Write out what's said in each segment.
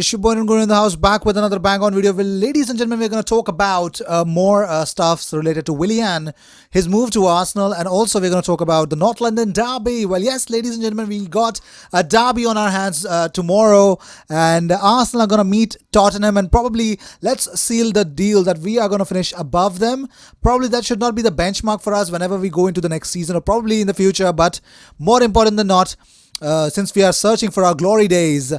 Shubhan going in the house, back with another bang on video. Well, ladies and gentlemen, we're going to talk about more stuffs related to Willian, his move to Arsenal, and also we're going to talk about the North London derby. Well, yes, ladies and gentlemen, we got a derby on our hands tomorrow, and Arsenal are going to meet Tottenham, and probably let's seal the deal that we are going to finish above them. Probably that should not be the benchmark for us whenever we go into the next season, or probably in the future, but more important than not, since we are searching for our glory days,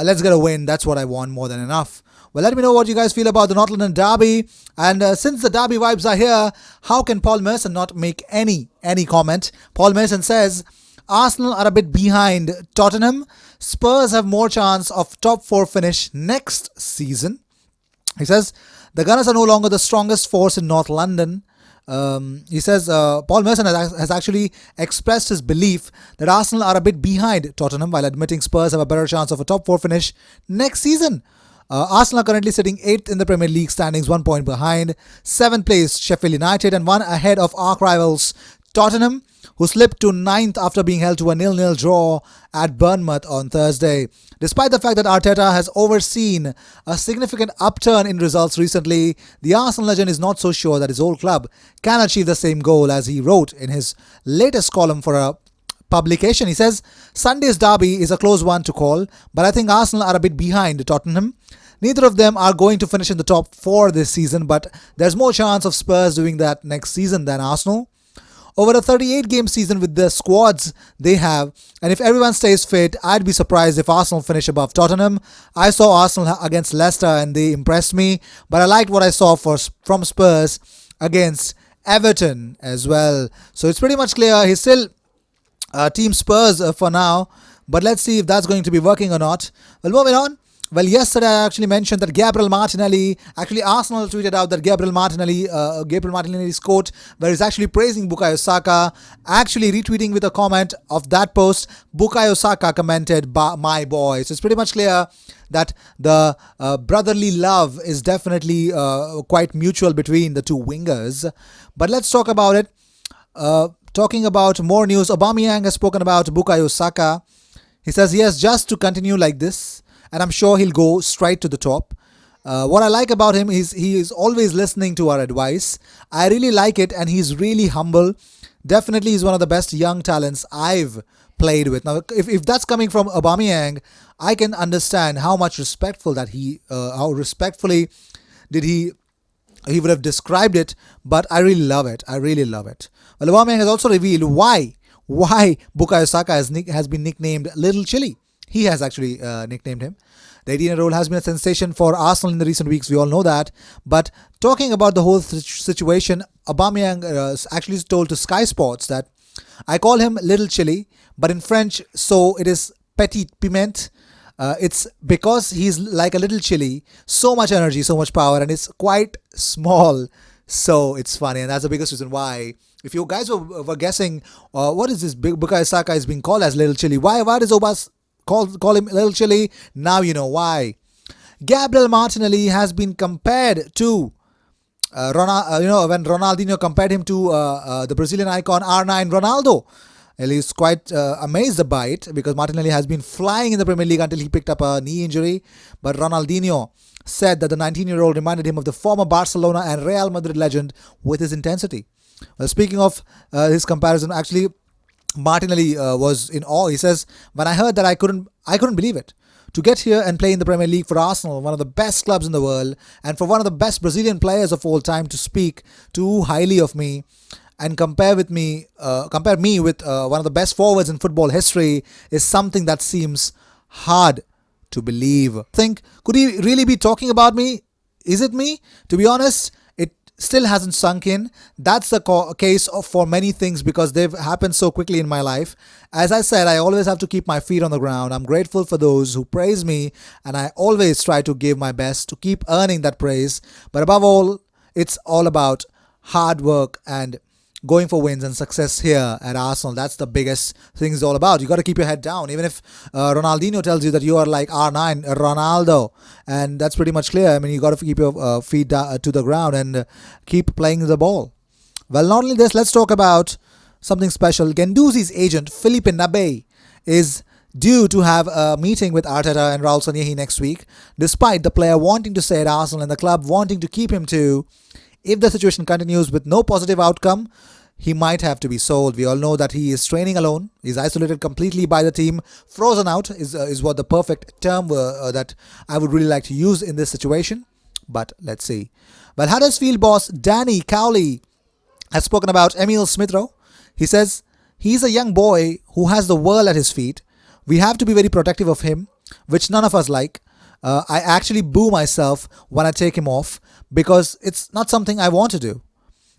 let's get a win. That's what I want more than enough. Well, let me know what you guys feel about the North London derby. And since the derby vibes are here, how can Paul Merson not make any comment? Paul Merson says, Arsenal are a bit behind Tottenham. Spurs have more chance of top 4 finish next season. He says, the Gunners are no longer the strongest force in North London. He says Paul Merson has actually expressed his belief that Arsenal are a bit behind Tottenham, while admitting Spurs have a better chance of a top 4 finish next season. Arsenal are currently sitting 8th in the Premier League standings, 1 point behind 7th place Sheffield United and 1 ahead of arch rivals Tottenham, who slipped to 9th after being held to a 0-0 draw at Bournemouth on Thursday. Despite the fact that Arteta has overseen a significant upturn in results recently, the Arsenal legend is not so sure that his old club can achieve the same goal, as he wrote in his latest column for a publication. He says, Sunday's derby is a close one to call, but I think Arsenal are a bit behind Tottenham. Neither of them are going to finish in the top 4 this season, but there's more chance of Spurs doing that next season than Arsenal. Over a 38-game season with the squads they have, and if everyone stays fit, I'd be surprised if Arsenal finish above Tottenham. I saw Arsenal against Leicester and they impressed me, but I liked what I saw from Spurs against Everton as well. So it's pretty much clear he's still Team Spurs for now, but let's see if that's going to be working or not. Well, moving on. Well, yesterday I actually mentioned that Gabriel Martinelli, actually Arsenal tweeted out that Gabriel Martinelli's quote, where he's actually praising Bukayo Saka, actually retweeting with a comment of that post, Bukayo Saka commented, my boy. So it's pretty much clear that the brotherly love is definitely quite mutual between the two wingers. But let's talk about it. Talking about more news, Aubameyang has spoken about Bukayo Saka. He says, yes, just to continue like this, and I'm sure he'll go straight to the top. What I like about him is he is always listening to our advice. I really like it, and he's really humble. Definitely he's one of the best young talents I've played with. Now, if that's coming from Aubameyang, I can understand how much respectful that how respectfully did he would have described it, but I really love it. I really love it. Well, Aubameyang has also revealed why Bukayo Saka has been nicknamed Little Chilly. He has actually nicknamed him. The 18-year-old has been a sensation for Arsenal in the recent weeks. We all know that. But talking about the whole situation, Aubameyang actually told to Sky Sports that I call him Little Chilly, but in French, so it is Petit Piment. It's because he's like a little chili, so much energy, so much power, and it's quite small. So it's funny, and that's the biggest reason why. If you guys were guessing, what is this Bukayo Saka is being called as Little Chilly? Why does Obas call him Little Chilly? Now you know why. Gabriel Martinelli has been compared to when Ronaldinho compared him to the Brazilian icon R9 Ronaldo. He's quite amazed by it, because Martinelli has been flying in the Premier League until he picked up a knee injury. But Ronaldinho said that the 19-year-old reminded him of the former Barcelona and Real Madrid legend with his intensity. Well, speaking of his comparison, actually, Martinelli was in awe. He says, when I heard that, I couldn't believe it. To get here and play in the Premier League for Arsenal, one of the best clubs in the world, and for one of the best Brazilian players of all time to speak too highly of me and compare me with one of the best forwards in football history is something that seems hard to believe. Could he really be talking about me? Is it me? To be honest, it still hasn't sunk in. That's the case for many things, because they've happened so quickly in my life. As I said, I always have to keep my feet on the ground. I'm grateful for those who praise me, and I always try to give my best to keep earning that praise. But above all, it's all about hard work and going for wins and success here at Arsenal. That's the biggest thing it's all about. You got to keep your head down. Even if Ronaldinho tells you that you are like R9 Ronaldo, and that's pretty much clear. I mean, you got to keep your feet to the ground and keep playing the ball. Well, not only this, let's talk about something special. Guendouzi's agent, Philippe Nabe, is due to have a meeting with Arteta and Raul Sanyehi next week, despite the player wanting to stay at Arsenal and the club wanting to keep him too. If the situation continues with no positive outcome, he might have to be sold. We all know that he is training alone. He's isolated completely by the team. Frozen out is what the perfect term that I would really like to use in this situation. But let's see. Well, Huddersfield boss Danny Cowley has spoken about Emil Smith-Rowe. He says he's a young boy who has the world at his feet. We have to be very protective of him, which none of us like. I actually boo myself when I take him off because it's not something I want to do.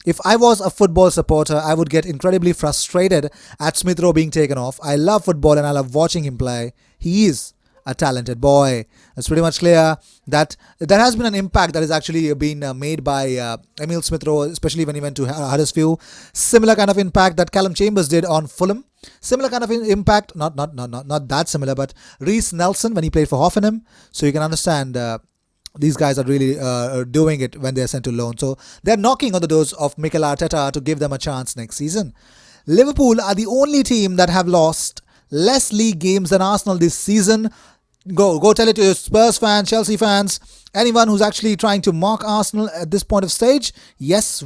If I was a football supporter, I would get incredibly frustrated at Smith Rowe being taken off. I love football and I love watching him play. He is a talented boy. It's pretty much clear that there has been an impact that has actually been made by Emil Smith Rowe, especially when he went to Huddersfield. Similar kind of impact that Callum Chambers did on Fulham. Similar kind of impact, not that similar, but Reece Nelson when he played for Hoffenheim. So you can understand these guys are really doing it when they're sent to loan. So they're knocking on the doors of Mikel Arteta to give them a chance next season. Liverpool are the only team that have lost less league games than Arsenal this season. Go tell it to your Spurs fans, Chelsea fans, anyone who's actually trying to mock Arsenal at this point of stage. Yes,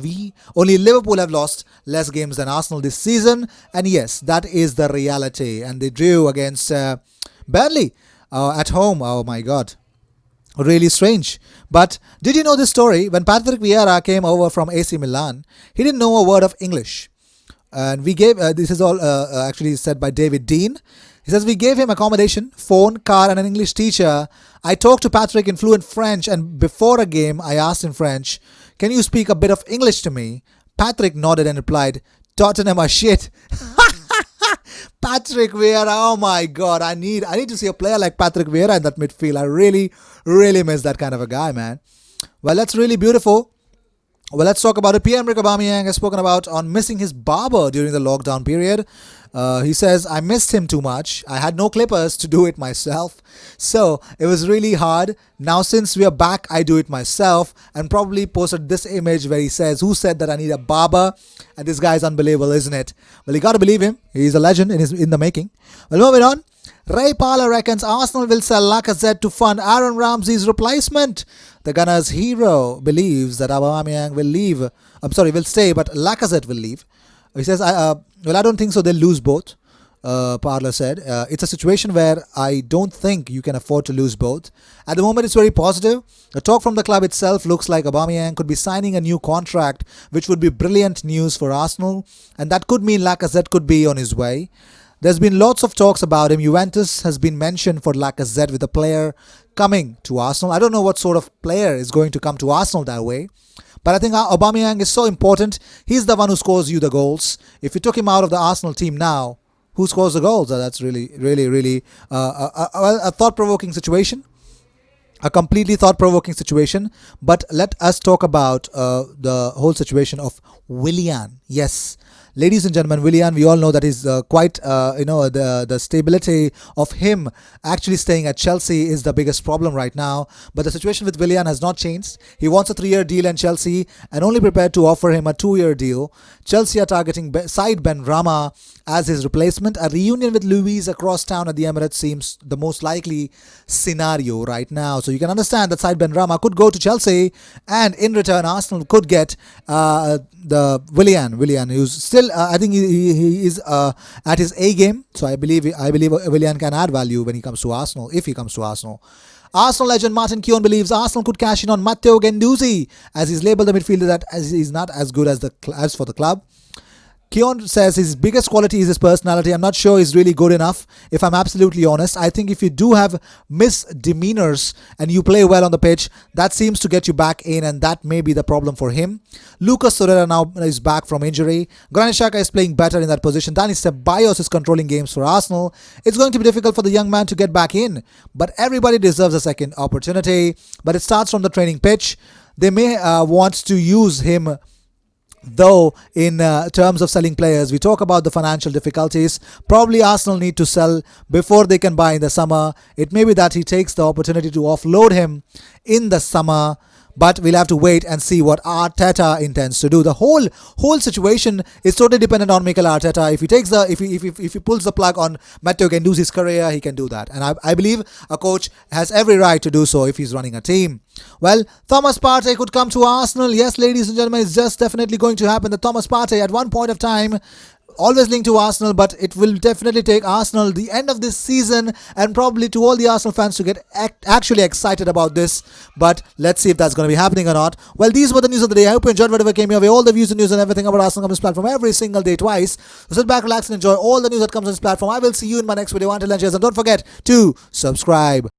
only Liverpool have lost less games than Arsenal this season. And yes, that is the reality. And they drew against Burnley at home. Oh my God. Really strange. But did you know this story? When Patrick Vieira came over from AC Milan, he didn't know a word of English. And we gave, this is all actually said by David Dean. He says, we gave him accommodation, phone, car and an English teacher. I talked to Patrick in fluent French and before a game I asked in French, can you speak a bit of English to me? Patrick nodded and replied, Tottenham are shit. Patrick Vieira, oh my God, I need to see a player like Patrick Vieira in that midfield. I really miss that kind of a guy, man. Well, that's really beautiful. Well, let's talk about it. Pierre-Emerick Aubameyang has spoken about on missing his barber during the lockdown period. He says, I missed him too much. I had no clippers to do it myself. So it was really hard. Now, since we are back, I do it myself. And probably posted this image where he says, who said that I need a barber? And this guy is unbelievable, isn't it? Well, you got to believe him. He's a legend in the making. Well, moving on. Ray Parlour reckons Arsenal will sell Lacazette to fund Aaron Ramsey's replacement. The Gunners' hero believes that Aubameyang will stay, but Lacazette will leave. He says, I don't think so. They'll lose both, Parlour said. It's a situation where I don't think you can afford to lose both. At the moment, it's very positive. The talk from the club itself looks like Aubameyang could be signing a new contract, which would be brilliant news for Arsenal. And that could mean Lacazette could be on his way. There's been lots of talks about him. Juventus has been mentioned for Lacazette with a player coming to Arsenal. I don't know what sort of player is going to come to Arsenal that way. But I think Aubameyang is so important. He's the one who scores you the goals. If you took him out of the Arsenal team now, who scores the goals? That's really a thought-provoking situation. A completely thought-provoking situation. But let us talk about the whole situation of Willian. Yes. Ladies and gentlemen, Willian, we all know that is quite, the stability of him actually staying at Chelsea is the biggest problem right now. But the situation with Willian has not changed. He wants a 3-year deal in Chelsea and only prepared to offer him a 2-year deal. Chelsea are targeting Said Benrahma as his replacement. A reunion with Luiz across town at the Emirates seems the most likely scenario right now. So you can understand that Said Benrahma could go to Chelsea and in return Arsenal could get the Willian, who's still I think he is at his A game. So I believe Willian can add value when he comes to Arsenal, if he comes to Arsenal. Arsenal legend Martin Keown believes Arsenal could cash in on Matteo Guendouzi, as he's labelled the midfielder that he's not as good as for the club. Keown says his biggest quality is his personality. I'm not sure he's really good enough, if I'm absolutely honest. I think if you do have misdemeanors and you play well on the pitch, that seems to get you back in, and that may be the problem for him. Lucas Torreira now is back from injury. Granit Xhaka is playing better in that position. Dani Ceballos is controlling games for Arsenal. It's going to be difficult for the young man to get back in, but everybody deserves a second opportunity. But it starts from the training pitch. They may want to use him, though, in terms of selling players. We talk about the financial difficulties. Probably Arsenal need to sell before they can buy in the summer. It may be that he takes the opportunity to offload him in the summer. but we'll have to wait and see what Arteta intends to do. The whole situation is totally dependent on Mikel Arteta. If he takes the if he pulls the plug on Matteo Guendouzi's career, he can do that, and I believe a coach has every right to do so if he's running a team. Well, Thomas Partey could come to Arsenal. Yes, ladies and gentlemen, it's just definitely going to happen. The Thomas Partey at one point of time always linked to Arsenal, but it will definitely take Arsenal the end of this season and probably to all the Arsenal fans to get actually excited about this. But let's see if that's going to be happening or not. Well, these were the news of the day. I hope you enjoyed whatever came your way. All the views and news and everything about Arsenal on this platform every single day twice. So sit back, relax and enjoy all the news that comes on this platform. I will see you in my next video. Until then, cheers, and don't forget to subscribe.